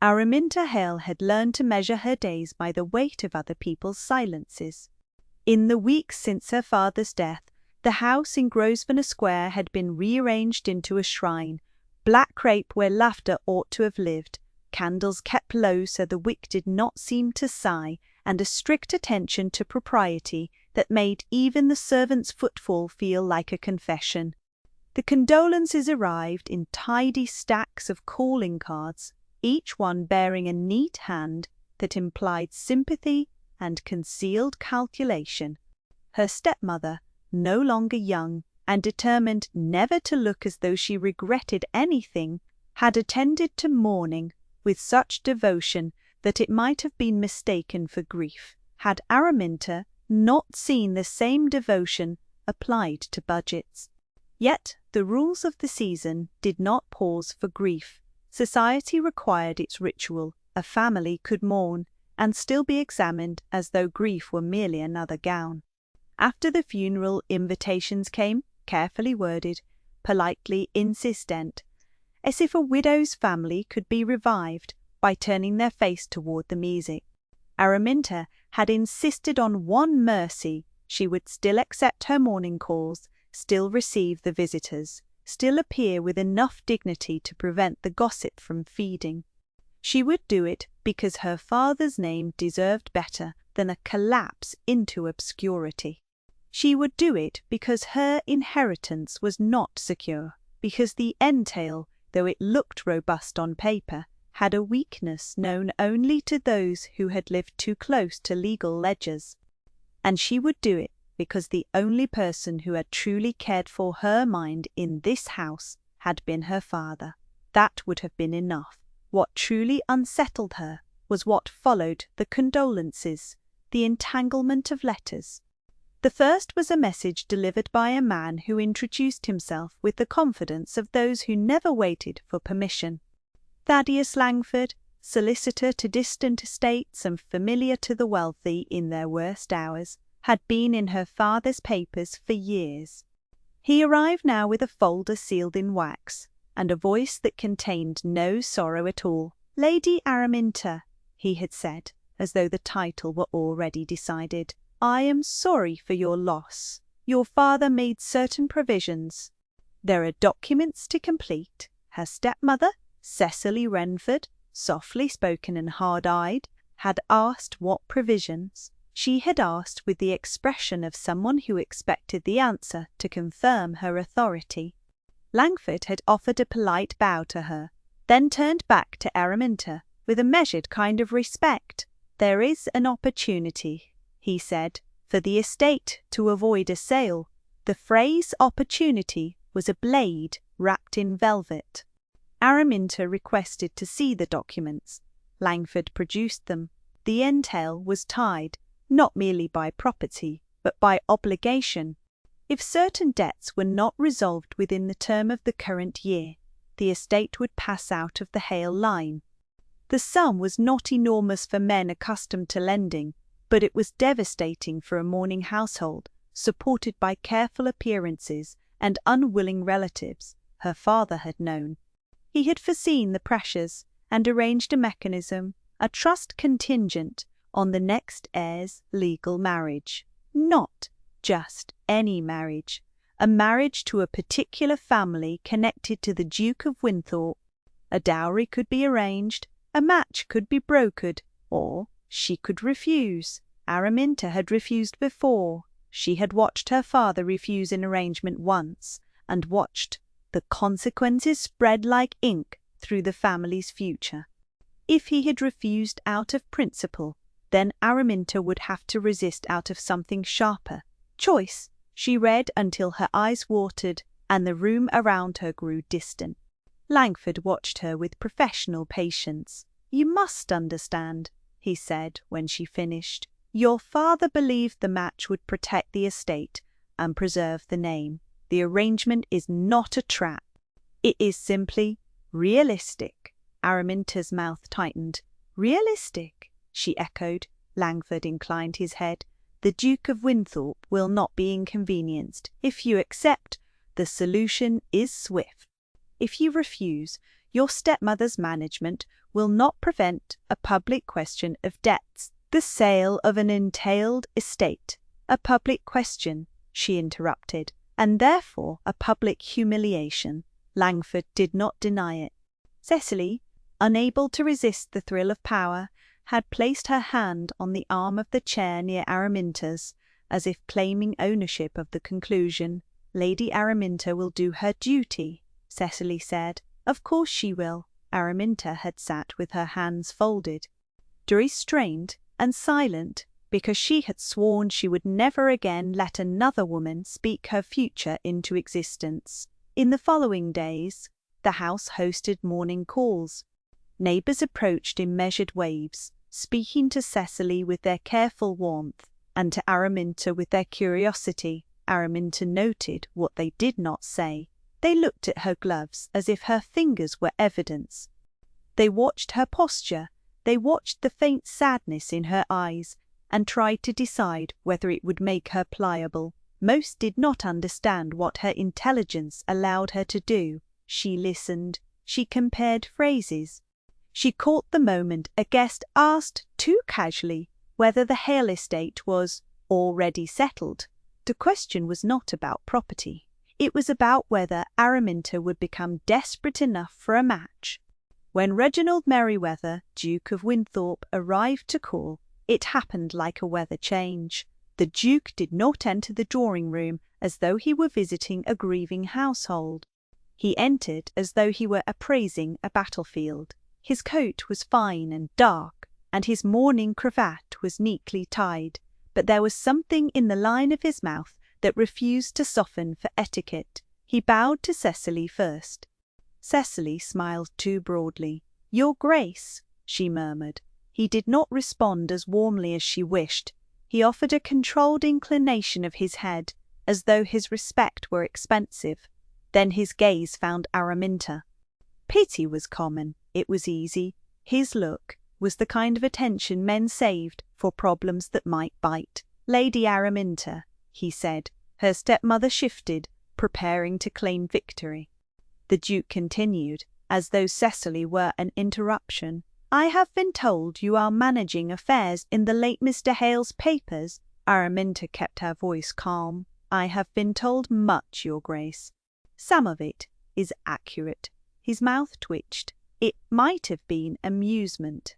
Araminta Hale had learned to measure her days by the weight of other people's silences. In the weeks since her father's death, the house in Grosvenor Square had been rearranged into a shrine, black crape where laughter ought to have lived, candles kept low so the wick did not seem to sigh, and a strict attention to propriety that made even the servant's footfall feel like a confession. The condolences arrived in tidy stacks of calling cards, each one bearing a neat hand that implied sympathy and concealed calculation. Her stepmother, no longer young and determined never to look as though she regretted anything, had attended to mourning with such devotion that it might have been mistaken for grief, had Araminta not seen the same devotion applied to budgets. Yet the rules of the season did not pause for grief. Society required its ritual. A family could mourn and still be examined as though grief were merely another gown. After the funeral, invitations came, carefully worded, politely insistent, as if a widow's family could be revived by turning their face toward the music. Araminta had insisted on one mercy: she would still accept her morning calls, still receive the visitors, still appear with enough dignity to prevent the gossip from feeding. She would do it because her father's name deserved better than a collapse into obscurity. She would do it because her inheritance was not secure, because the entail, though it looked robust on paper, had a weakness known only to those who had lived too close to legal ledgers. And she would do it because the only person who had truly cared for her mind in this house had been her father. That would have been enough. What truly unsettled her was what followed the condolences, the entanglement of letters. The first was a message delivered by a man who introduced himself with the confidence of those who never waited for permission. Thaddeus Langford, solicitor to distant estates and familiar to the wealthy in their worst hours, had been in her father's papers for years. He arrived now with a folder sealed in wax, and a voice that contained no sorrow at all. "Lady Araminta," he had said, as though the title were already decided, "I am sorry for your loss. Your father made certain provisions. There are documents to complete." Her stepmother, Cecily Renford, softly spoken and hard-eyed, had asked what provisions. She had asked with the expression of someone who expected the answer to confirm her authority. Langford had offered a polite bow to her, then turned back to Araminta with a measured kind of respect. "There is an opportunity," he said, "for the estate to avoid a sale." The phrase opportunity was a blade wrapped in velvet. Araminta requested to see the documents. Langford produced them. The entail was tied, not merely by property, but by obligation. If certain debts were not resolved within the term of the current year, the estate would pass out of the Hale line. The sum was not enormous for men accustomed to lending, but it was devastating for a mourning household, supported by careful appearances and unwilling relatives. Her father had known. He had foreseen the pressures and arranged a mechanism, a trust contingent on the next heir's legal marriage. Not just any marriage, a marriage to a particular family connected to the Duke of Wynthorpe. A dowry could be arranged, a match could be brokered, or she could refuse. Araminta had refused before. She had watched her father refuse an arrangement once, and watched the consequences spread like ink through the family's future. If he had refused out of principle, then Araminta would have to resist out of something sharper. Choice, she read until her eyes watered and the room around her grew distant. Langford watched her with professional patience. "You must understand," he said when she finished. "Your father believed the match would protect the estate and preserve the name. The arrangement is not a trap. It is simply realistic." Araminta's mouth tightened. "Realistic?" she echoed. Langford inclined his head. "The Duke of Wynthorpe will not be inconvenienced. If you accept, the solution is swift. If you refuse, your stepmother's management will not prevent a public question of debts, the sale of an entailed estate, a public question, she interrupted, and therefore a public humiliation. Langford did not deny it. Cecily, unable to resist the thrill of power, had placed her hand on the arm of the chair near Araminta's, as if claiming ownership of the conclusion. Lady Araminta will do her duty, Cecily said. Of course she will. Araminta had sat with her hands folded, restrained and silent, because she had sworn she would never again let another woman speak her future into existence. In the following days, the house hosted morning calls. Neighbours approached in measured waves, speaking to Cecily with their careful warmth, and to Araminta with their curiosity. Araminta noted what they did not say. They looked at her gloves as if her fingers were evidence. They watched her posture, they watched the faint sadness in her eyes, and tried to decide whether it would make her pliable. Most did not understand what her intelligence allowed her to do. She listened, she compared phrases. She caught the moment a guest asked too casually whether the Hale estate was already settled. The question was not about property. It was about whether Araminta would become desperate enough for a match. When Reginald Merriweather, Duke of Wynthorpe, arrived to call, it happened like a weather change. The Duke did not enter the drawing-room as though he were visiting a grieving household. He entered as though he were appraising a battlefield. His coat was fine and dark, and his mourning cravat was neatly tied, but there was something in the line of his mouth that refused to soften for etiquette. He bowed to Cecily first. Cecily smiled too broadly. "Your Grace," she murmured. He did not respond as warmly as she wished. He offered a controlled inclination of his head, as though his respect were expensive. Then his gaze found Araminta. Pity was common. It was easy. His look was the kind of attention men saved for problems that might bite. "Lady Araminta," he said. Her stepmother shifted, preparing to claim victory. The Duke continued, as though Cecily were an interruption. "I have been told you are managing affairs in the late Mr. Hale's papers." Araminta kept her voice calm. "I have been told much, Your Grace. Some of it is accurate." His mouth twitched. "It might have been amusement.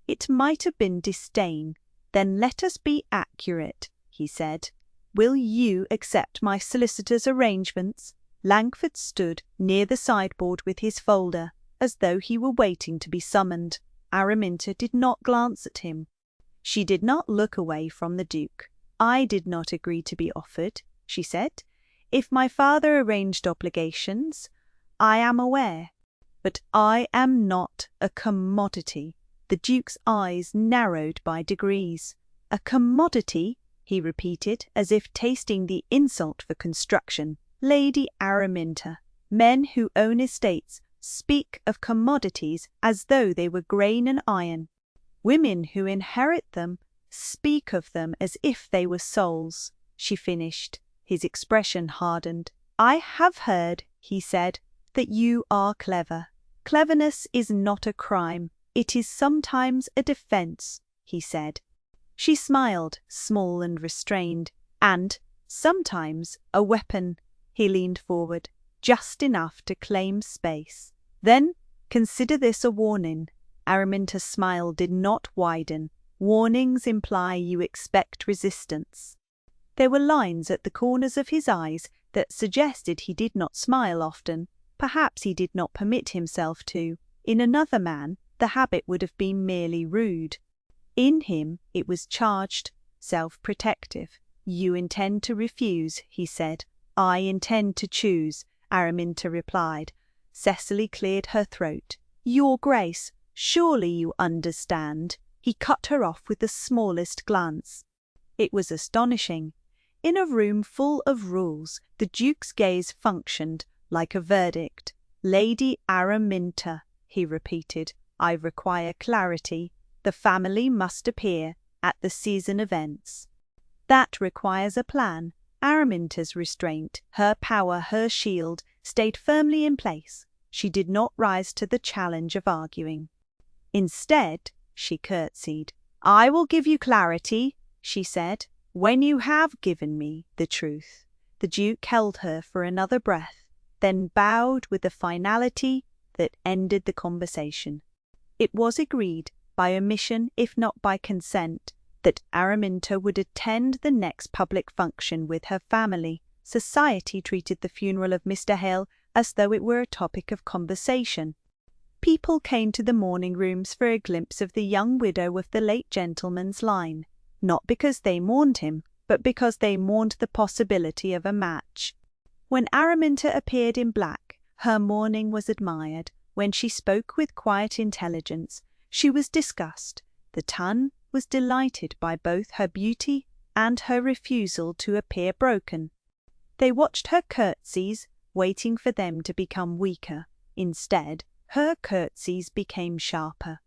It might have been disdain. Then let us be accurate," he said. "Will you accept my solicitor's arrangements?" Langford stood near the sideboard with his folder, as though he were waiting to be summoned. Araminta did not glance at him. She did not look away from the Duke. "I did not agree to be offered," she said. "If my father arranged obligations, I am aware. But I am not a commodity." The Duke's eyes narrowed by degrees. "A commodity?" he repeated, as if tasting the insult for construction. "Lady Araminta, men who own estates speak of commodities as though they were grain and iron. Women who inherit them speak of them as if they were souls," she finished. His expression hardened. "I have heard," he said, "that you are clever. Cleverness is not a crime. It is sometimes a defense," he said. She smiled, small and restrained. "And sometimes a weapon." He leaned forward, just enough to claim space. "Then consider this a warning." Araminta's smile did not widen. "Warnings imply you expect resistance." There were lines at the corners of his eyes that suggested he did not smile often. Perhaps he did not permit himself to. In another man, the habit would have been merely rude. In him, it was charged, self-protective. "You intend to refuse," he said. "I intend to choose," Araminta replied. Cecily cleared her throat. "Your Grace, surely you understand." He cut her off with the smallest glance. It was astonishing. In a room full of rules, the Duke's gaze functioned like a verdict. "Lady Araminta," he repeated, "I require clarity. The family must appear at the season events. That requires a plan." Araminta's restraint, her power, her shield, stayed firmly in place. She did not rise to the challenge of arguing. Instead, she curtsied. "I will give you clarity," she said, "when you have given me the truth." The Duke held her for another breath, then bowed with a finality that ended the conversation. It was agreed, by omission if not by consent, that Araminta would attend the next public function with her family. Society treated the funeral of Mr. Hale as though it were a topic of conversation. People came to the mourning rooms for a glimpse of the young widow of the late gentleman's line, not because they mourned him, but because they mourned the possibility of a match. When Araminta appeared in black, her mourning was admired. When she spoke with quiet intelligence, she was discussed. The ton was delighted by both her beauty and her refusal to appear broken. They watched her curtsies, waiting for them to become weaker. Instead, her curtsies became sharper.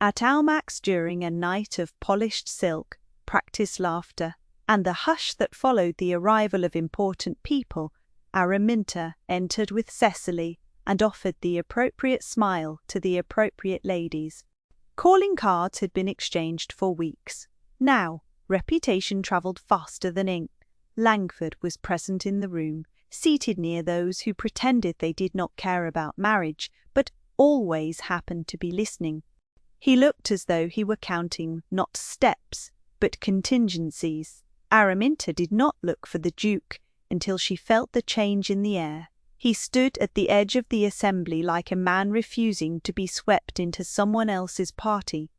At Almack's, during a night of polished silk, practised laughter, and the hush that followed the arrival of important people, Araminta entered with Cecily and offered the appropriate smile to the appropriate ladies. Calling cards had been exchanged for weeks. Now, reputation travelled faster than ink. Langford was present in the room, seated near those who pretended they did not care about marriage, but always happened to be listening. He looked as though he were counting not steps, but contingencies. Araminta did not look for the Duke until she felt the change in the air. He stood at the edge of the assembly like a man refusing to be swept into someone else's party.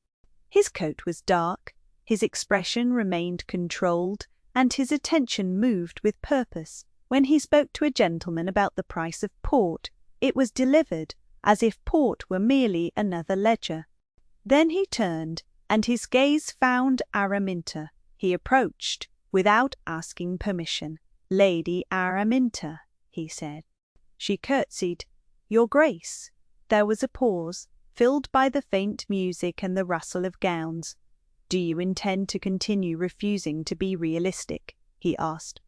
His coat was dark, his expression remained controlled, and his attention moved with purpose. When he spoke to a gentleman about the price of port, it was delivered as if port were merely another ledger. Then he turned, and his gaze found Araminta. He approached, without asking permission. "Lady Araminta," he said. She curtsied. "Your Grace." There was a pause, filled by the faint music and the rustle of gowns. "Do you intend to continue refusing to be realistic?" he asked.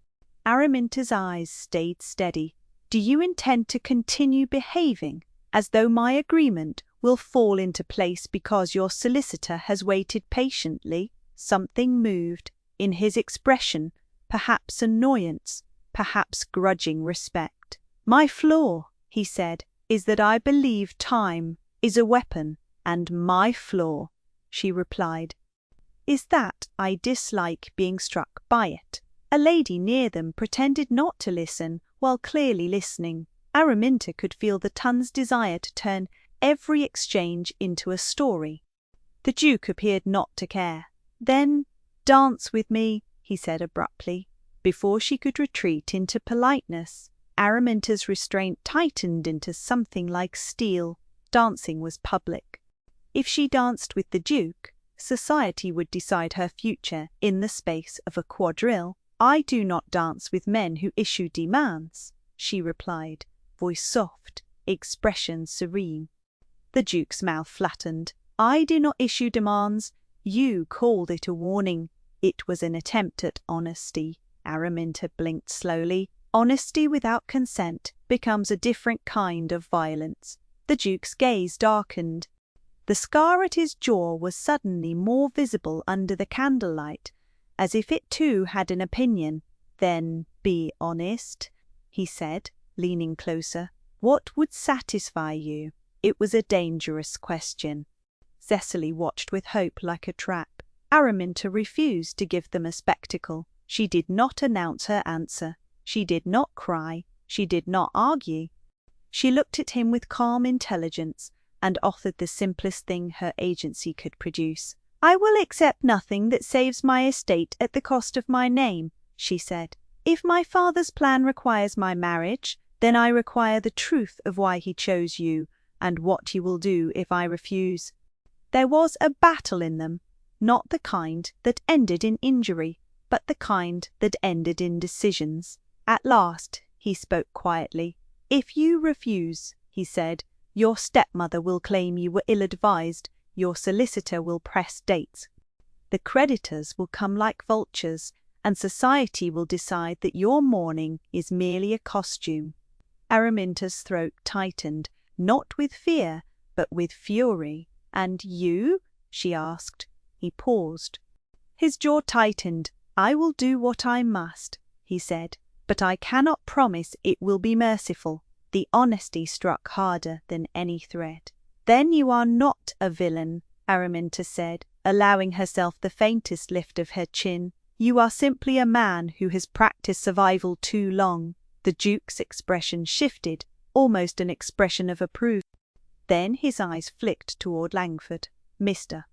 Araminta's eyes stayed steady. "Do you intend to continue behaving as though my agreement will fall into place because your solicitor has waited patiently?" Something moved in his expression, perhaps annoyance, perhaps grudging respect. "My flaw," he said, "is that I believe time is a weapon, and my flaw," she replied, "is that I dislike being struck by it." A lady near them pretended not to listen while clearly listening. Araminta could feel the ton's desire to turn every exchange into a story. The Duke appeared not to care. "Then dance with me," he said abruptly. Before she could retreat into politeness, Araminta's restraint tightened into something like steel. Dancing was public. If she danced with the Duke, society would decide her future in the space of a quadrille. "I do not dance with men who issue demands," she replied, voice soft, expression serene. The Duke's mouth flattened. "I do not issue demands. You called it a warning." It was an attempt at honesty. Araminta blinked slowly. Honesty without consent becomes a different kind of violence. The Duke's gaze darkened. The scar at his jaw was suddenly more visible under the candlelight, as if it too had an opinion. "Then be honest," he said, leaning closer. "What would satisfy you?" It was a dangerous question. Cecily watched with hope like a trap. Araminta refused to give them a spectacle. She did not announce her answer. She did not cry. She did not argue. She looked at him with calm intelligence and offered the simplest thing her agency could produce. "I will accept nothing that saves my estate at the cost of my name," she said. "If my father's plan requires my marriage, then I require the truth of why he chose you, and what you will do if I refuse." There was a battle in them, not the kind that ended in injury, but the kind that ended in decisions. At last he spoke quietly. "If you refuse," he said, "your stepmother will claim you were ill-advised, your solicitor will press dates. The creditors will come like vultures, and society will decide that your mourning is merely a costume." Araminta's throat tightened, not with fear, but with fury. "And you?" she asked. He paused. His jaw tightened. "I will do what I must," he said, "but I cannot promise it will be merciful." The honesty struck harder than any threat. "Then you are not a villain," Araminta said, allowing herself the faintest lift of her chin. "You are simply a man who has practiced survival too long." The Duke's expression shifted, almost an expression of approval. Then his eyes flicked toward Langford. "Mr.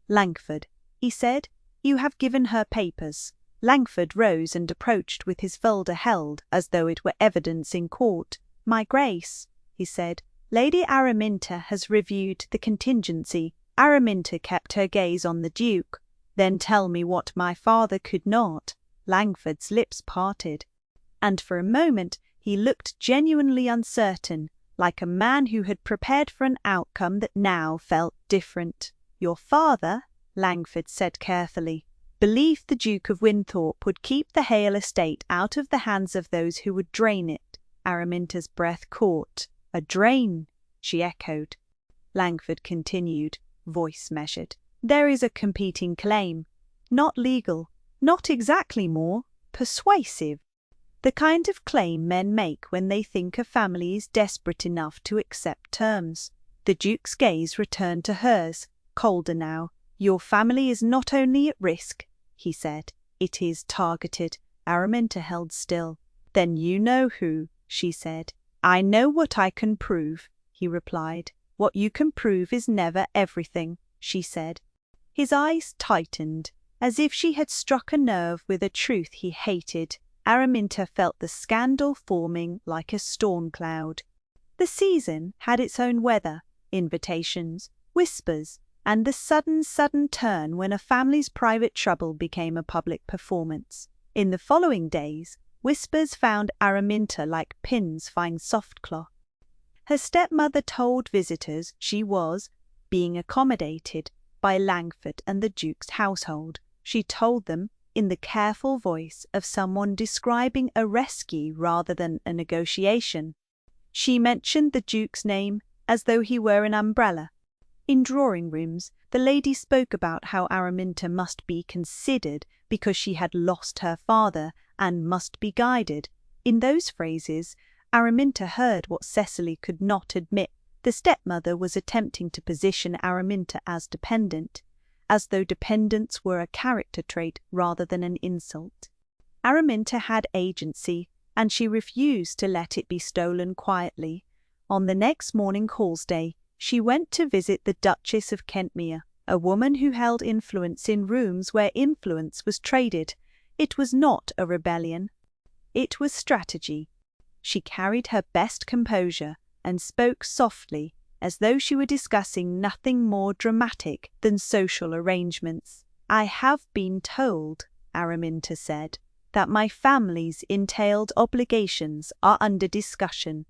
Langford," he said, "you have given her papers." Langford rose and approached with his folder held as though it were evidence in court. "My Grace," he said, "Lady Araminta has reviewed the contingency." Araminta kept her gaze on the Duke. "Then tell me what my father could not." Langford's lips parted, and for a moment he looked genuinely uncertain, like a man who had prepared for an outcome that now felt different. "Your father," Langford said carefully, "believed the Duke of Wynthorpe would keep the Hale estate out of the hands of those who would drain it." Araminta's breath caught. "A drain," she echoed. Langford continued, voice measured. "There is a competing claim. Not legal, not exactly more persuasive. The kind of claim men make when they think a family is desperate enough to accept terms." The Duke's gaze returned to hers, colder now. "Your family is not only at risk," he said, "it is targeted." Araminta held still. "Then you know who," she said. "I know what I can prove," he replied. "What you can prove is never everything," she said. His eyes tightened, as if she had struck a nerve with a truth he hated. Araminta felt the scandal forming like a storm cloud. The season had its own weather, invitations, whispers, and the sudden turn when a family's private trouble became a public performance. In the following days, whispers found Araminta like pins find soft cloth. Her stepmother told visitors she was being accommodated by Langford and the Duke's household. She told them in the careful voice of someone describing a rescue rather than a negotiation. She mentioned the Duke's name as though he were an umbrella. In drawing rooms, the lady spoke about how Araminta must be considered because she had lost her father and must be guided. In those phrases, Araminta heard what Cecily could not admit. The stepmother was attempting to position Araminta as dependent, as though dependence were a character trait rather than an insult. Araminta had agency, and she refused to let it be stolen quietly. On the next morning Call's Day, she went to visit the Duchess of Kentmere, a woman who held influence in rooms where influence was traded. It was not a rebellion. It was strategy. She carried her best composure and spoke softly, as though she were discussing nothing more dramatic than social arrangements. "I have been told," Araminta said, "that my family's entailed obligations are under discussion."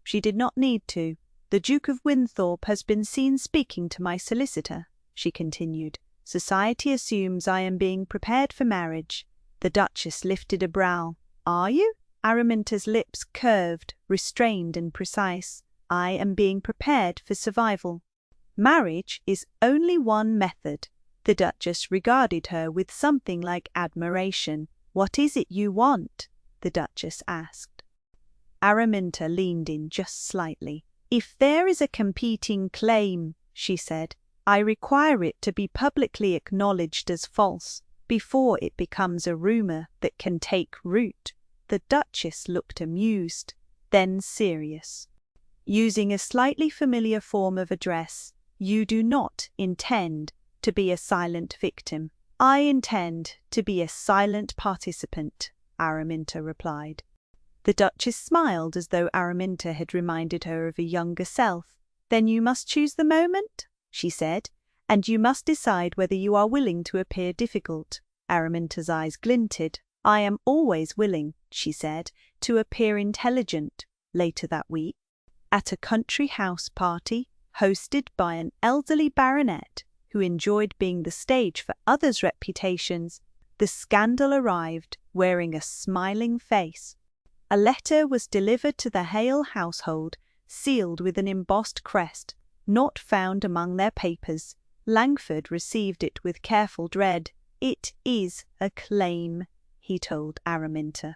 She did not need to. "The Duke of Wynthorpe has been seen speaking to my solicitor," she continued. "Society assumes I am being prepared for marriage." The Duchess lifted a brow. "Are you?" Araminta's lips curved, restrained and precise. "I am being prepared for survival." "Marriage is only one method." The Duchess regarded her with something like admiration. "What is it you want?" the Duchess asked. Araminta leaned in just slightly. "If there is a competing claim," she said, "I require it to be publicly acknowledged as false, before it becomes a rumor that can take root." The Duchess looked amused, then serious. Using a slightly familiar form of address, "You do not intend to be a silent victim." "I intend to be a silent participant," Araminta replied. The Duchess smiled as though Araminta had reminded her of a younger self. "Then you must choose the moment," she said, "and you must decide whether you are willing to appear difficult." Araminta's eyes glinted. "I am always willing," she said, "to appear intelligent." Later that week, at a country house party hosted by an elderly baronet who enjoyed being the stage for others' reputations, the scandal arrived wearing a smiling face. A letter was delivered to the Hale household, sealed with an embossed crest, not found among their papers. Langford received it with careful dread. "It is a claim," he told Araminta.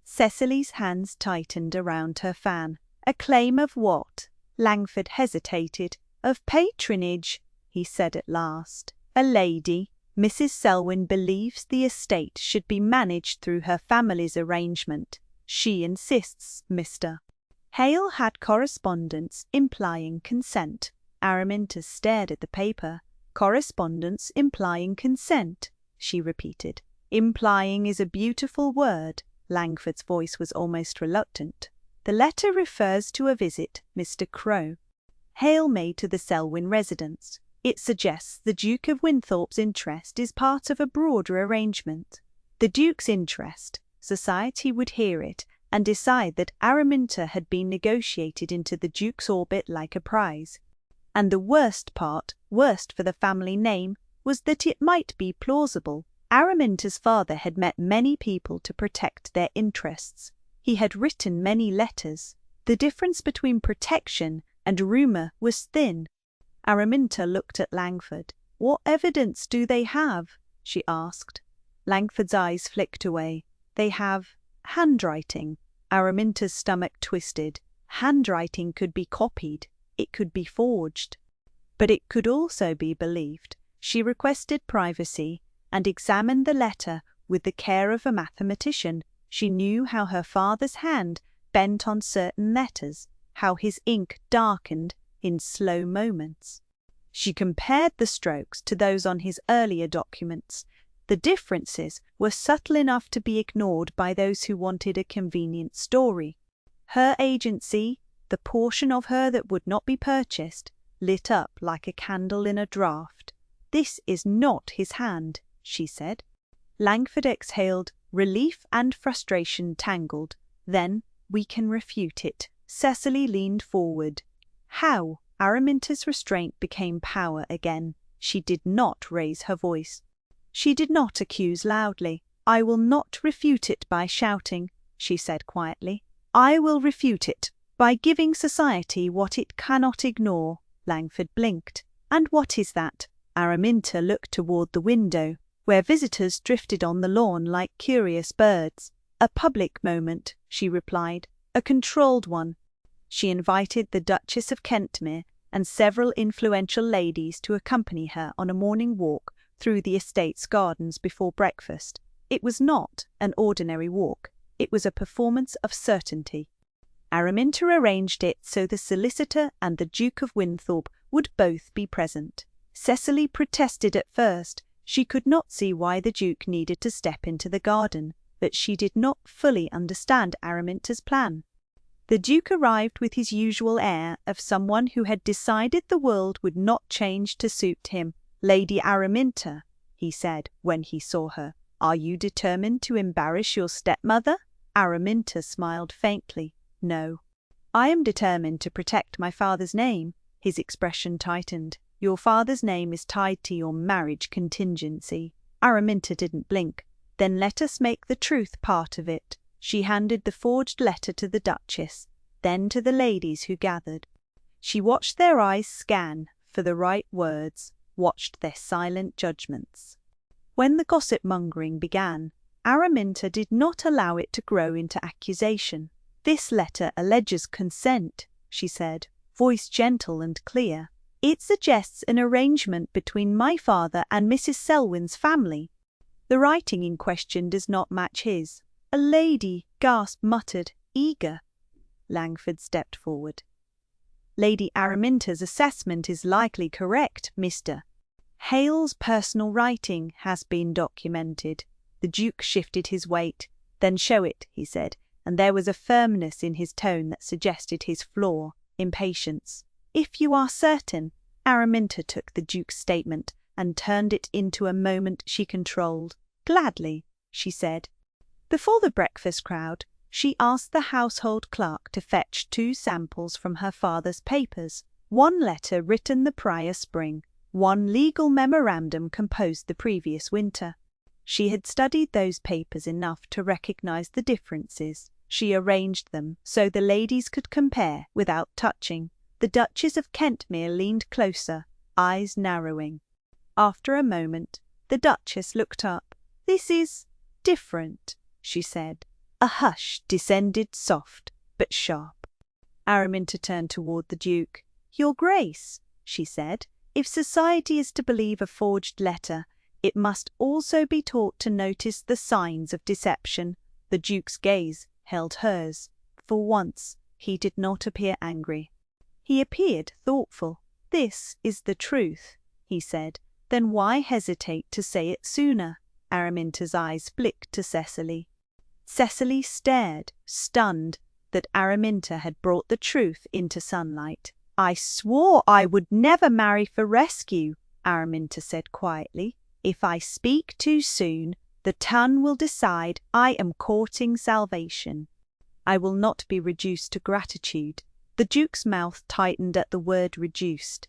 Cecily's hands tightened around her fan. "A claim of what?" Langford hesitated. "Of patronage," he said at last. "A lady, Mrs. Selwyn, believes the estate should be managed through her family's arrangement. She insists, Mr. Hale had correspondence implying consent." Araminta stared at the paper. "Correspondence implying consent," she repeated. "Implying is a beautiful word." Langford's voice was almost reluctant. "The letter refers to a visit Mr. Crowe Hale made to the Selwyn residence. It suggests the Duke of Wynthorpe's interest is part of a broader arrangement. The Duke's interest, society would hear it and decide that Araminta had been negotiated into the Duke's orbit like a prize. And the worst part, worst for the family name, was that it might be plausible. Araminta's father had met many people to protect their interests. He had written many letters. The difference between protection and rumour was thin. Araminta looked at Langford. "What evidence do they have?" she asked. Langford's eyes flicked away. "They have handwriting." Araminta's stomach twisted. Handwriting could be copied. It could be forged. But it could also be believed. She requested privacy and examined the letter with the care of a mathematician. She knew how her father's hand bent on certain letters, how his ink darkened in slow moments. She compared the strokes to those on his earlier documents. The differences were subtle enough to be ignored by those who wanted a convenient story. Her agency, the portion of her that would not be purchased, lit up like a candle in a draught. "This is not his hand," she said. Langford exhaled, relief and frustration tangled. "Then we can refute it." Cecily leaned forward. "How?" Araminta's restraint became power again. She did not raise her voice. She did not accuse loudly. "I will not refute it by shouting," she said quietly. "I will refute it by giving society what it cannot ignore." Langford blinked. "And what is that?" Araminta looked toward the window, where visitors drifted on the lawn like curious birds. "A public moment," she replied. "A controlled one." She invited the Duchess of Kentmere and several influential ladies to accompany her on a morning walk through the estate's gardens before breakfast. It was not an ordinary walk. It was a performance of certainty. Araminta arranged it so the solicitor and the Duke of Wynthorpe would both be present. Cecily protested at first. She could not see why the Duke needed to step into the garden, but she did not fully understand Araminta's plan. The Duke arrived with his usual air of someone who had decided the world would not change to suit him. "Lady Araminta," he said when he saw her, "are you determined to embarrass your stepmother?" Araminta smiled faintly. "No. I am determined to protect my father's name." His expression tightened. "Your father's name is tied to your marriage contingency." Araminta didn't blink. "Then let us make the truth part of it." She handed the forged letter to the Duchess, then to the ladies who gathered. She watched their eyes scan for the right words, watched their silent judgments. When the gossip-mongering began, Araminta did not allow it to grow into accusation. "This letter alleges consent," she said, voice gentle and clear. "It suggests an arrangement between my father and Mrs. Selwyn's family. The writing in question does not match his." "A lady," gasped muttered, "eager." Langford stepped forward. "Lady Araminta's assessment is likely correct, Mr. Hale's personal writing has been documented." The Duke shifted his weight. "Then show it," he said, and there was a firmness in his tone that suggested his flaw, impatience. "If you are certain." Araminta took the Duke's statement and turned it into a moment she controlled. "Gladly," she said. Before the breakfast crowd, she asked the household clerk to fetch 2 samples from her father's papers, 1 letter written the prior spring, 1 legal memorandum composed the previous winter. She had studied those papers enough to recognize the differences. She arranged them so the ladies could compare without touching. The Duchess of Kentmere leaned closer, eyes narrowing. After a moment, the Duchess looked up. "This is different," she said. A hush descended, soft but sharp. Araminta turned toward the Duke. "Your Grace," she said, "if society is to believe a forged letter, it must also be taught to notice the signs of deception." The Duke's gaze held hers. For once, he did not appear angry. He appeared thoughtful. "This is the truth," he said. "Then why hesitate to say it sooner?" Araminta's eyes flicked to Cecily. Cecily stared, stunned that Araminta had brought the truth into sunlight. "I swore I would never marry for rescue," Araminta said quietly. "If I speak too soon, the tongue will decide I am courting salvation. I will not be reduced to gratitude." The Duke's mouth tightened at the word reduced.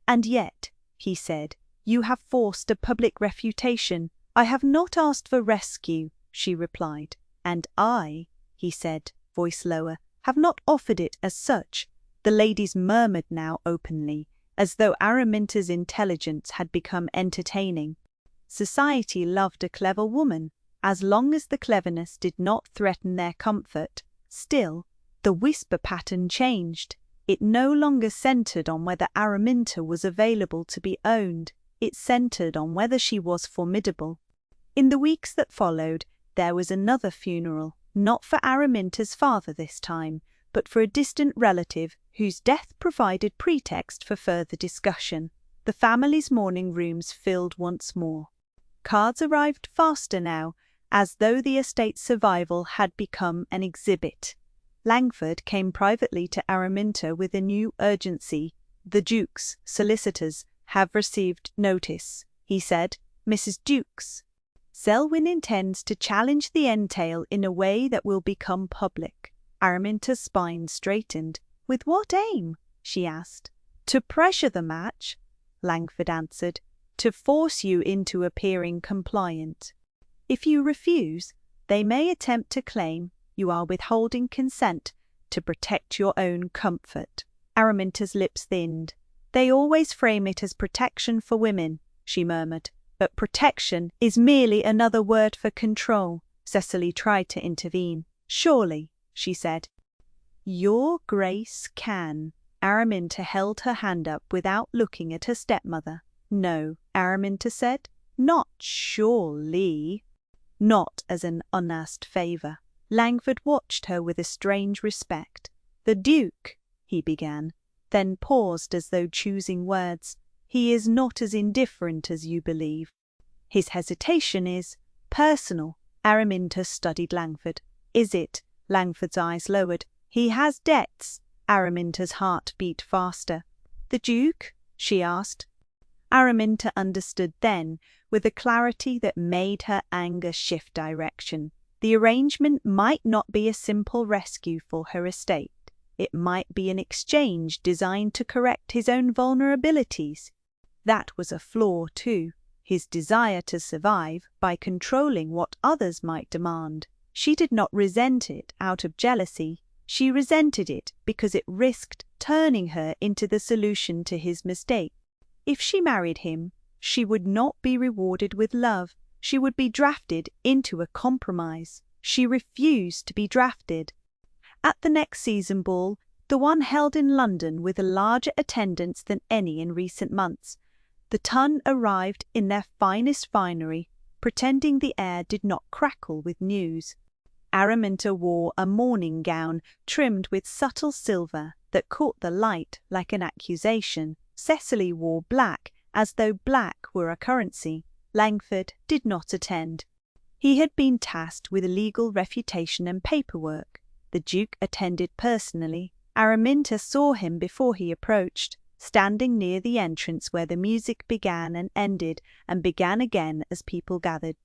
"And yet," he said, "you have forced a public refutation." "I have not asked for rescue," she replied. "And I," he said, voice lower, "have not offered it as such." The ladies murmured now openly, as though Araminta's intelligence had become entertaining. Society loved a clever woman, as long as the cleverness did not threaten their comfort. Still, the whisper pattern changed. It no longer centered on whether Araminta was available to be owned. It centered on whether she was formidable. In the weeks that followed, there was another funeral, not for Araminta's father this time, but for a distant relative whose death provided pretext for further discussion. The family's mourning rooms filled once more. Cards arrived faster now, as though the estate's survival had become an exhibit. Langford came privately to Araminta with a new urgency. "The Duke's solicitors have received notice," he said. "Mrs. Duke's. Selwyn intends to challenge the entail in a way that will become public." Araminta's spine straightened. "With what aim?" she asked. "To pressure the match," Langford answered. "To force you into appearing compliant. If you refuse, they may attempt to claim you are withholding consent to protect your own comfort." Araminta's lips thinned. "They always frame it as protection for women," she murmured. "But protection is merely another word for control." Cecily tried to intervene. "Surely," she said. "Your Grace can." Araminta held her hand up without looking at her stepmother. "No," Araminta said. "Not surely." "Not as an unasked favour." Langford watched her with a strange respect. "The Duke," he began, then paused as though choosing words. "He is not as indifferent as you believe. His hesitation is personal." Araminta studied Langford. "Is it?" Langford's eyes lowered. "He has debts." Araminta's heart beat faster. "The Duke?" she asked. Araminta understood then, with a clarity that made her anger shift direction. The arrangement might not be a simple rescue for her estate. It might be an exchange designed to correct his own vulnerabilities. That was a flaw, too, his desire to survive by controlling what others might demand. She did not resent it out of jealousy. She resented it because it risked turning her into the solution to his mistake. If she married him, she would not be rewarded with love. She would be drafted into a compromise. She refused to be drafted. At the next season ball, the one held in London with a larger attendance than any in recent months, the ton arrived in their finest finery, pretending the air did not crackle with news. Araminta wore a mourning gown trimmed with subtle silver that caught the light like an accusation. Cecily wore black, as though black were a currency. Langford did not attend. He had been tasked with legal refutation and paperwork. The Duke attended personally. Araminta saw him before he approached, standing near the entrance where the music began and ended, and began again as people gathered.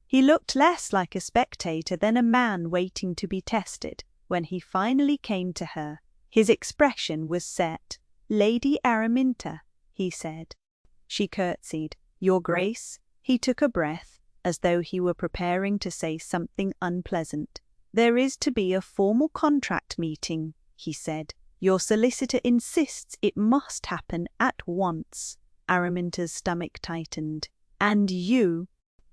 He looked less like a spectator than a man waiting to be tested. When he finally came to her, his expression was set. "Lady Araminta," he said. She curtsied. "Your Grace." He took a breath, as though he were preparing to say something unpleasant. "There is to be a formal contract meeting," he said. Your solicitor insists it must happen at once. Araminta's stomach tightened. And you?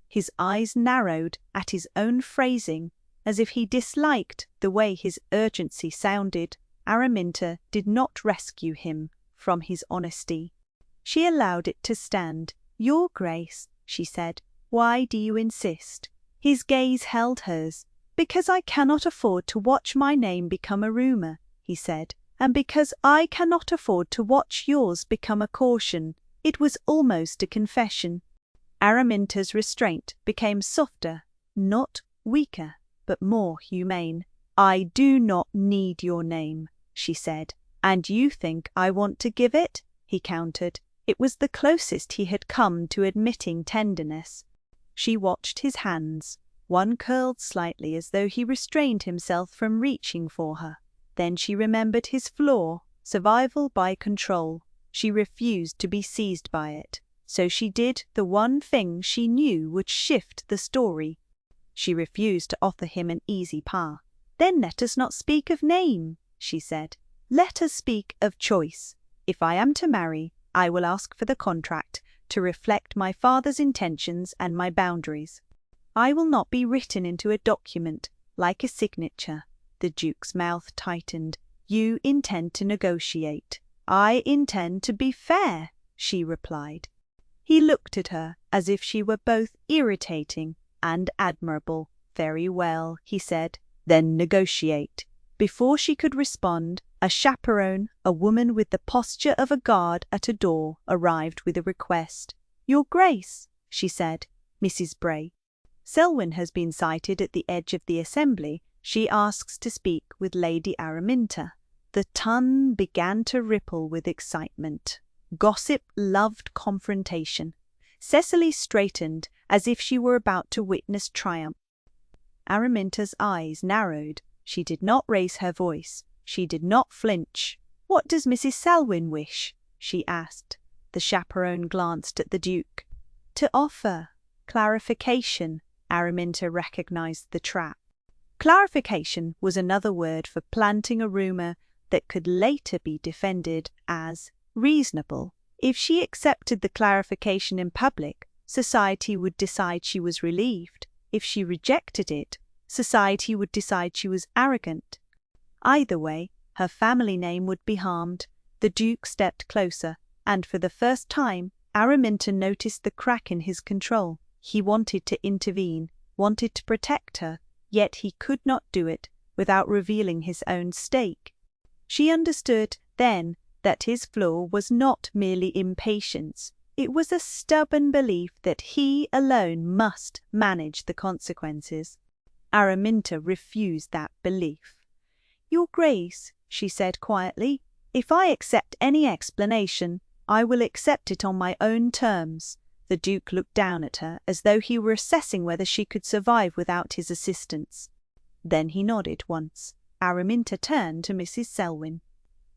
His eyes narrowed at his own phrasing, as if he disliked the way his urgency sounded. Araminta did not rescue him from his honesty. She allowed it to stand. Your Grace, she said, why do you insist? His gaze held hers. Because I cannot afford to watch my name become a rumour, he said, and because I cannot afford to watch yours become a caution. It was almost a confession. Araminta's restraint became softer, not weaker, but more humane. I do not need your name, she said. And you think I want to give it? He countered. It was the closest he had come to admitting tenderness. She watched his hands. One curled slightly as though he restrained himself from reaching for her. Then she remembered his flaw, survival by control. She refused to be seized by it, so she did the one thing she knew would shift the story. She refused to offer him an easy path. Then let us not speak of name, she said. Let us speak of choice. If I am to marry, I will ask for the contract to reflect my father's intentions and my boundaries. I will not be written into a document like a signature. The Duke's mouth tightened. You intend to negotiate. I intend to be fair, she replied. He looked at her as if she were both irritating and admirable. Very well, he said. Then negotiate. Before she could respond, a chaperone, a woman with the posture of a guard at a door, arrived with a request. Your Grace, she said, Mrs. Bray. Selwyn has been cited at the edge of the assembly. She asks to speak with Lady Araminta. The tongue began to ripple with excitement. Gossip loved confrontation. Cecily straightened as if she were about to witness triumph. Araminta's eyes narrowed. She did not raise her voice. She did not flinch. What does Mrs. Selwyn wish? She asked. The chaperone glanced at the Duke. To offer clarification. Araminta recognized the trap. Clarification was another word for planting a rumor that could later be defended as reasonable. If she accepted the clarification in public, society would decide she was relieved. If she rejected it, society would decide she was arrogant. Either way, her family name would be harmed. The Duke stepped closer, and for the first time, Araminta noticed the crack in his control. He wanted to intervene, wanted to protect her, yet he could not do it without revealing his own stake. She understood then that his flaw was not merely impatience. It was a stubborn belief that he alone must manage the consequences. Araminta refused that belief. Your Grace, she said quietly, if I accept any explanation, I will accept it on my own terms. The Duke looked down at her as though he were assessing whether she could survive without his assistance. Then he nodded once. Araminta turned to Mrs. Selwyn.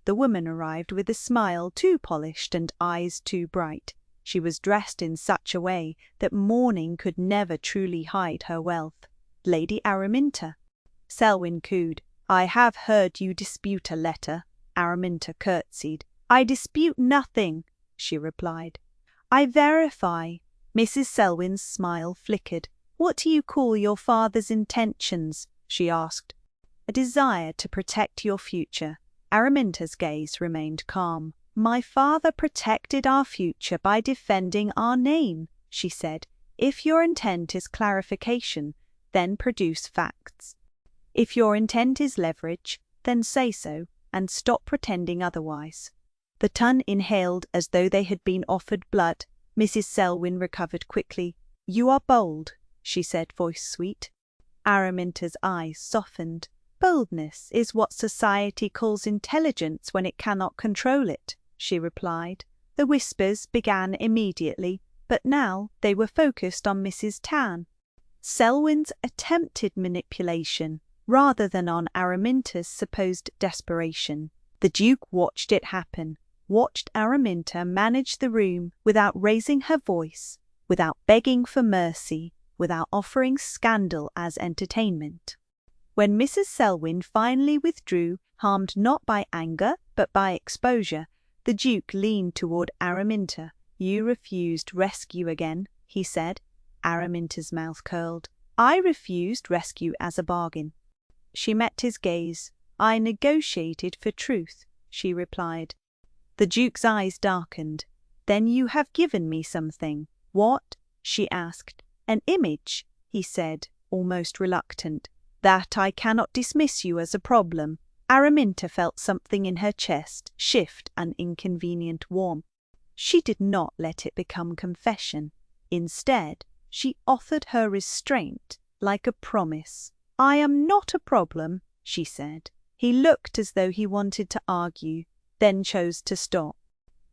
The woman arrived with a smile too polished and eyes too bright. She was dressed in such a way that mourning could never truly hide her wealth. Lady Araminta. Selwyn cooed. I have heard you dispute a letter. Araminta curtsied. I dispute nothing, she replied. I verify. Mrs. Selwyn's smile flickered. What do you call your father's intentions? She asked. A desire to protect your future. Araminta's gaze remained calm. My father protected our future by defending our name, she said. If your intent is clarification, then produce facts. If your intent is leverage, then say so, and stop pretending otherwise. The tongue inhaled as though they had been offered blood. Mrs. Selwyn recovered quickly. You are bold, she said, voice sweet. Araminta's eyes softened. Boldness is what society calls intelligence when it cannot control it, she replied. The whispers began immediately, but now they were focused on Mrs. Tan. Selwyn's attempted manipulation, rather than on Araminta's supposed desperation. The Duke watched it happen, watched Araminta manage the room without raising her voice, without begging for mercy, without offering scandal as entertainment. When Mrs. Selwyn finally withdrew, harmed not by anger but by exposure, the Duke leaned toward Araminta. "You refused rescue again," he said. Araminta's mouth curled. "I refused rescue as a bargain." She met his gaze. "I negotiated for truth," she replied. The Duke's eyes darkened. "Then you have given me something." "What?" she asked. "An image," he said, almost reluctant. "That I cannot dismiss you as a problem." Araminta felt something in her chest shift an inconvenient warmth. She did not let it become confession. Instead, she offered her restraint like a promise. "I am not a problem," she said. He looked as though he wanted to argue, then chose to stop.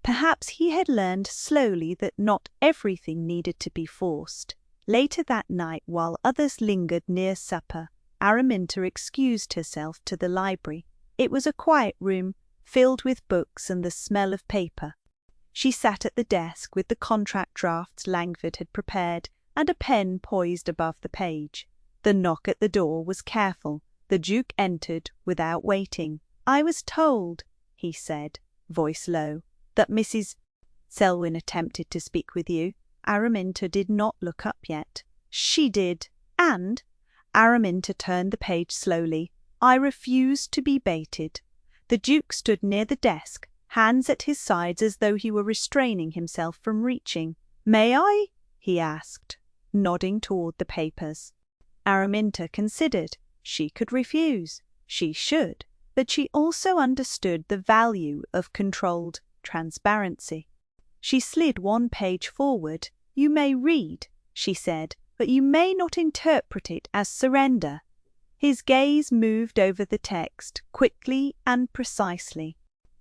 Perhaps he had learned slowly that not everything needed to be forced. Later that night, while others lingered near supper, Araminta excused herself to the library. It was a quiet room, filled with books and the smell of paper. She sat at the desk with the contract drafts Langford had prepared and a pen poised above the page. The knock at the door was careful. The Duke entered without waiting. "I was told," he said, voice low, "that Mrs. Selwyn attempted to speak with you." Araminta did not look up yet. "She did, and—" Araminta turned the page slowly. "I refuse to be baited." The Duke stood near the desk, hands at his sides as though he were restraining himself from reaching. "May I?" he asked, nodding toward the papers. Araminta considered. She could refuse. She should. But she also understood the value of controlled transparency. She slid one page forward. "You may read," she said, "but you may not interpret it as surrender." His gaze moved over the text, quickly and precisely.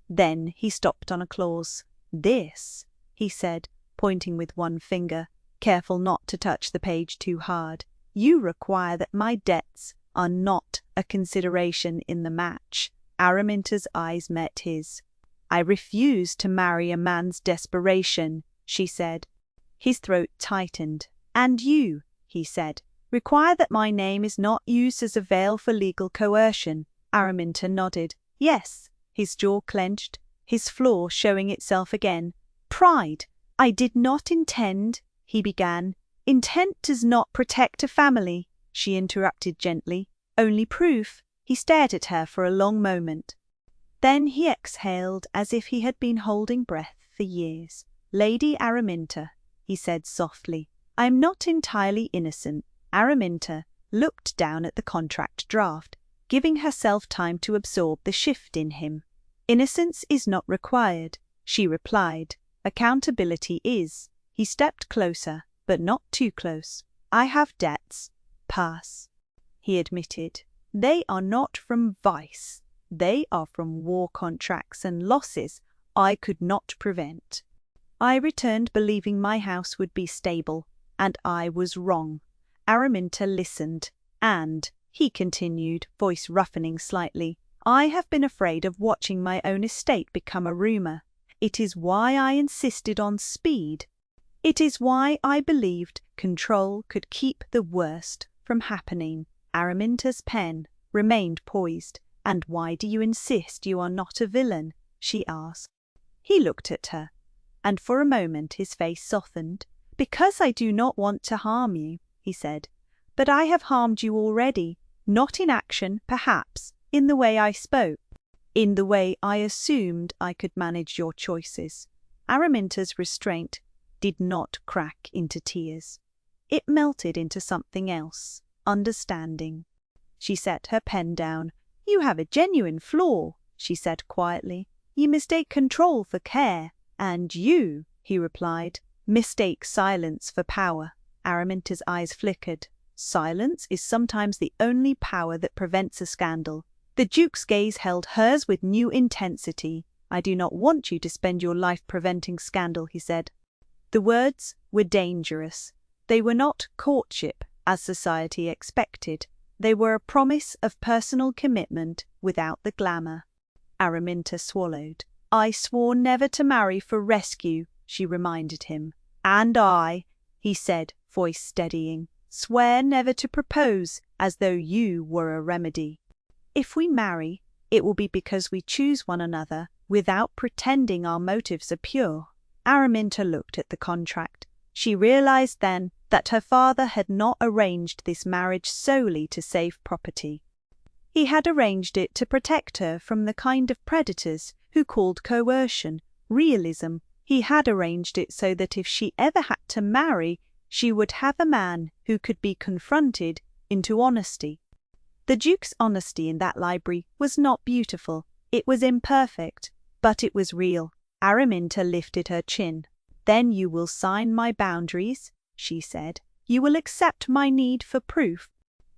Then he stopped on a clause. "This," he said, pointing with one finger, careful not to touch the page too hard. "You require that my debts are not a consideration in the match." Araminta's eyes met his. "I refuse to marry a man's desperation," she said. His throat tightened. "And you," he said, "require that my name is not used as a veil for legal coercion." Araminta nodded. "Yes." His jaw clenched, his flaw showing itself again. "Pride." "I did not intend," he began. "Intent does not protect a family," she interrupted gently. "Only proof." He stared at her for a long moment. Then he exhaled as if he had been holding breath for years. "Lady Araminta," he said softly, "I am not entirely innocent." Araminta looked down at the contract draft, giving herself time to absorb the shift in him. "Innocence is not required," she replied. "Accountability is." He stepped closer, but not too close. "I have debts." "Pass," he admitted. "They are not from vice. They are from war contracts and losses I could not prevent. I returned believing my house would be stable, and I was wrong." Araminta listened, and, he continued, voice roughening slightly, "I have been afraid of watching my own estate become a rumor. It is why I insisted on speed. It is why I believed control could keep the worst from happening." Araminta's pen remained poised. "And why do you insist you are not a villain?" she asked. He looked at her, and for a moment his face softened. "Because I do not want to harm you," he said. "But I have harmed you already, not in action, perhaps, in the way I spoke, in the way I assumed I could manage your choices." Araminta's restraint did not crack into tears. It melted into something else, understanding. She set her pen down. "You have a genuine flaw," she said quietly. "You mistake control for care." "And you," he replied, "mistake silence for power." Araminta's eyes flickered. "Silence is sometimes the only power that prevents a scandal." The Duke's gaze held hers with new intensity. "I do not want you to spend your life preventing scandal," he said. The words were dangerous. They were not courtship, as society expected. They were a promise of personal commitment without the glamour. Araminta swallowed. "I swore never to marry for rescue," she reminded him. "And I," he said, voice steadying, Swear never to propose as though you were a remedy. If we marry, it will be because we choose one another without pretending our motives are pure." Araminta looked at the contract. She realized then that her father had not arranged this marriage solely to save property. He had arranged it to protect her from the kind of predators who called coercion realism. He had arranged it so that if she ever had to marry, she would have a man who could be confronted into honesty. The Duke's honesty in that library was not beautiful, it was imperfect, but it was real. Araminta lifted her chin. "Then you will sign my boundaries," she said. "You will accept my need for proof,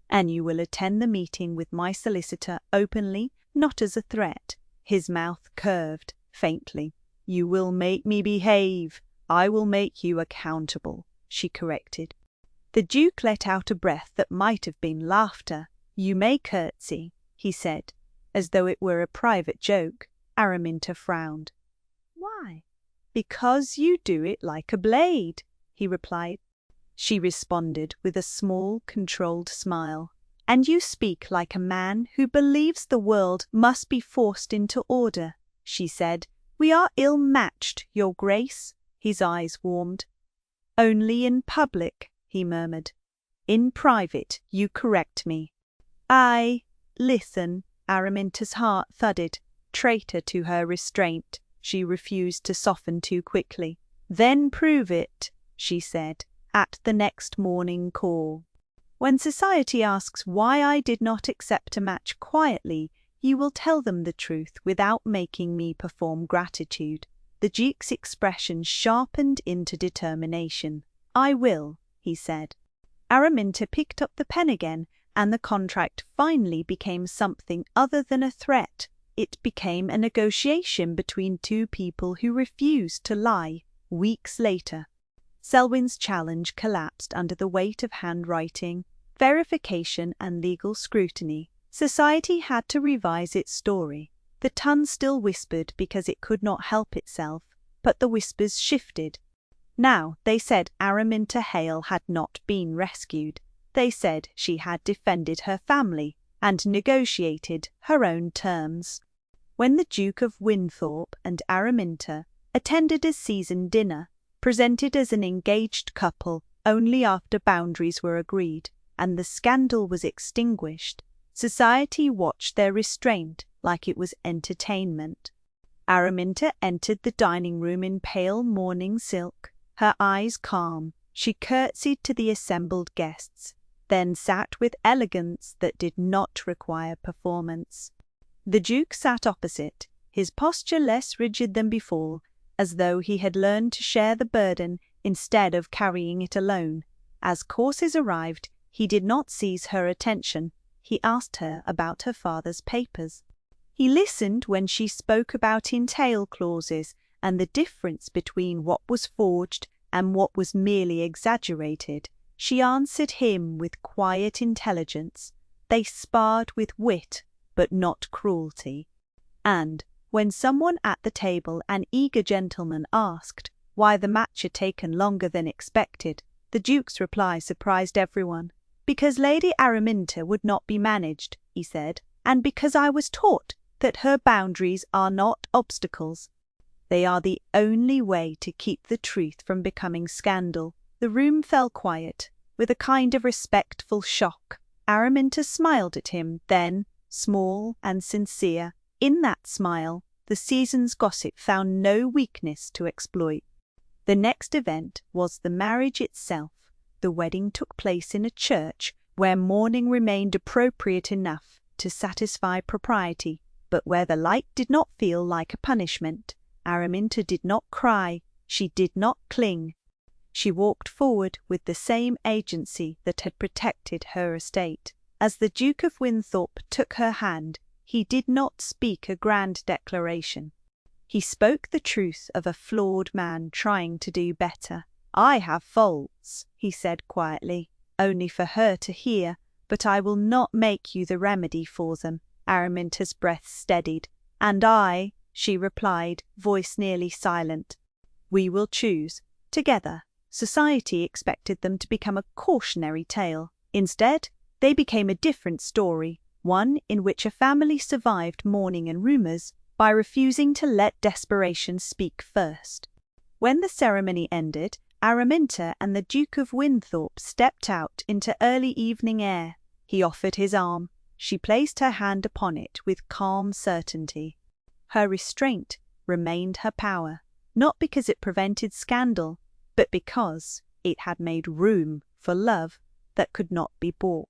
and you will attend the meeting with my solicitor openly, not as a threat." His mouth curved faintly. "You will make me behave. I will make you accountable," she corrected. The Duke let out a breath that might have been laughter. "You may curtsy," he said, as though it were a private joke. Araminta frowned. "Why?" "Because you do it like a blade," he replied. She responded with a small, controlled smile. "And you speak like a man who believes the world must be forced into order," she said. "We are ill-matched, Your Grace." His eyes warmed. "Only in public," he murmured. "In private, you correct me." Listen." Araminta's heart thudded. Traitor to her restraint, she refused to soften too quickly. "Then prove it," she said, "at the next morning call. When society asks why I did not accept a match quietly, you will tell them the truth without making me perform gratitude." The Duke's expression sharpened into determination. "I will," he said. Araminta picked up the pen again, and the contract finally became something other than a threat. It became a negotiation between two people who refused to lie. Weeks later, Selwyn's challenge collapsed under the weight of handwriting, verification, and legal scrutiny. Society had to revise its story. The tongue still whispered because it could not help itself, but the whispers shifted. Now they said Araminta Hale had not been rescued. They said she had defended her family and negotiated her own terms. When the Duke of Wynthorpe and Araminta attended a season dinner, presented as an engaged couple only after boundaries were agreed, and the scandal was extinguished, society watched their restraint like it was entertainment. Araminta entered the dining room in pale mourning silk, her eyes calm. She curtsied to the assembled guests, then sat with elegance that did not require performance. The Duke sat opposite, his posture less rigid than before, as though he had learned to share the burden instead of carrying it alone. As courses arrived, he did not seize her attention. He asked her about her father's papers. He listened when she spoke about entail clauses and the difference between what was forged and what was merely exaggerated. She answered him with quiet intelligence. They sparred with wit, but not cruelty. And when someone at the table, an eager gentleman, asked why the match had taken longer than expected, the Duke's reply surprised everyone. "Because Lady Araminta would not be managed," he said, "and because I was taught that her boundaries are not obstacles. They are the only way to keep the truth from becoming scandal." The room fell quiet, with a kind of respectful shock. Araminta smiled at him, then, small and sincere. In that smile, the season's gossip found no weakness to exploit. The next event was the marriage itself. The wedding took place in a church where mourning remained appropriate enough to satisfy propriety, but where the light did not feel like a punishment. Araminta did not cry, she did not cling. She walked forward with the same agency that had protected her estate. As the Duke of Wynthorpe took her hand, he did not speak a grand declaration. He spoke the truth of a flawed man trying to do better. "I have faults," he said quietly, only for her to hear, "but I will not make you the remedy for them." Araminta's breath steadied. "And I," she replied, voice nearly silent. "We will choose, together, Society expected them to become a cautionary tale. Instead, they became a different story, one in which a family survived mourning and rumors by refusing to let desperation speak first. When the ceremony ended, Araminta and the Duke of Wynthorpe stepped out into early evening air. He offered his arm. She placed her hand upon it with calm certainty. Her restraint remained her power, not because it prevented scandal, but because it had made room for love that could not be bought.